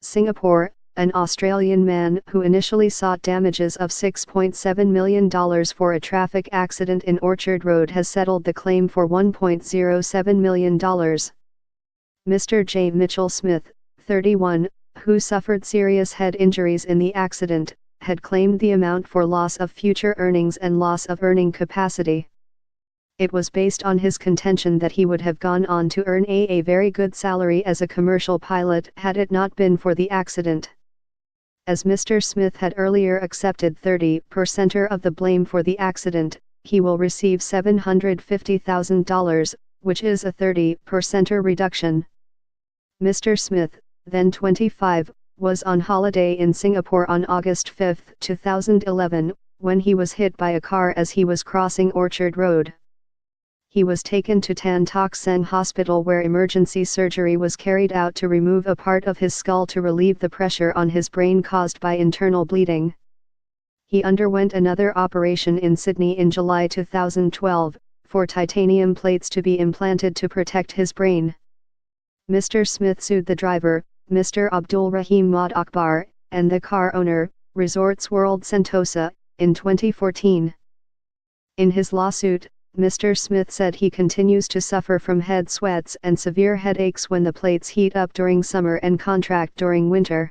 Singapore, an Australian man who initially sought damages of $6.7 million for a traffic accident in Orchard Road has settled the claim for $1.07 million. Mr. J. Mitchell Smith, 31, who suffered serious head injuries in the accident, had claimed the amount for loss of future earnings and loss of earning capacity. It was based on his contention that he would have gone on to earn a very good salary as a commercial pilot had it not been for the accident. As Mr. Smith had earlier accepted 30% of the blame for the accident, he will receive $750,000, which is a 30% reduction. Mr. Smith, then 25, was on holiday in Singapore on August 5, 2011, when he was hit by a car as he was crossing Orchard Road. He was taken to Tan Tock Seng Hospital where emergency surgery was carried out to remove a part of his skull to relieve the pressure on his brain caused by internal bleeding. He underwent another operation in Sydney in July 2012, for titanium plates to be implanted to protect his brain. Mr. Smith sued the driver, Mr. Abdul Rahim Maud Akbar, and the car owner, Resorts World Sentosa, in 2014. In his lawsuit, Mr. Smith said he continues to suffer from head sweats and severe headaches when the plates heat up during summer and contract during winter.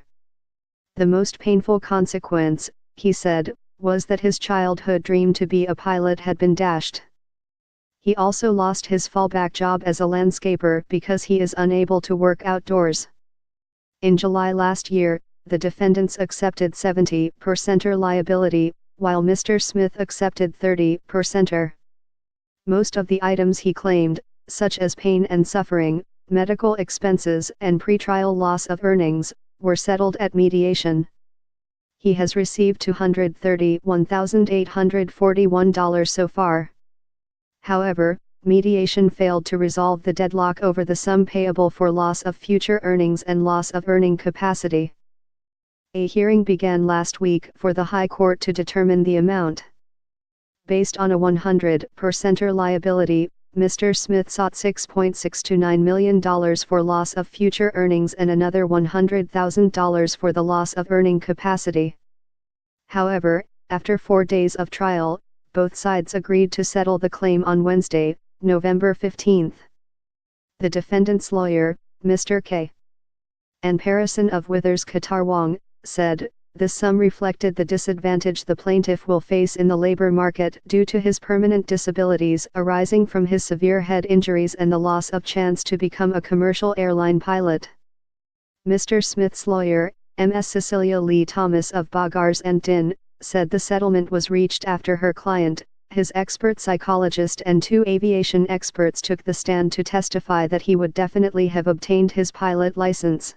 The most painful consequence, he said, was that his childhood dream to be a pilot had been dashed. He also lost his fallback job as a landscaper because he is unable to work outdoors. In July last year, the defendants accepted 70% liability, while Mr. Smith accepted 30%. Most of the items he claimed, such as pain and suffering, medical expenses and pretrial loss of earnings, were settled at mediation. He has received $231,841 so far. However, mediation failed to resolve the deadlock over the sum payable for loss of future earnings and loss of earning capacity. A hearing began last week for the High Court to determine the amount. Based on a 100% liability, Mr. Smith sought $6.629 million for loss of future earnings and another $100,000 for the loss of earning capacity. However, after 4 days of trial, both sides agreed to settle the claim on Wednesday, November 15. The defendant's lawyer, Mr. K. N. Parison of Withers Katarwong, said, "The sum reflected the disadvantage the plaintiff will face in the labor market due to his permanent disabilities arising from his severe head injuries and the loss of chance to become a commercial airline pilot." Mr. Smith's lawyer, Ms. Cecilia Lee Thomas of Bogars and Din, said the settlement was reached after her client, his expert psychologist and 2 aviation experts took the stand to testify that he would definitely have obtained his pilot license.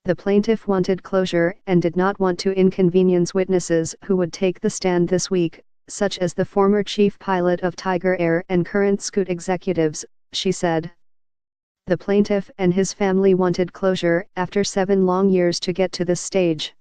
The plaintiff wanted closure and did not want to inconvenience witnesses who would take the stand this week, such as the former chief pilot of Tiger Air and current Scoot executives, she said. The plaintiff and his family wanted closure after 7 long years to get to this stage.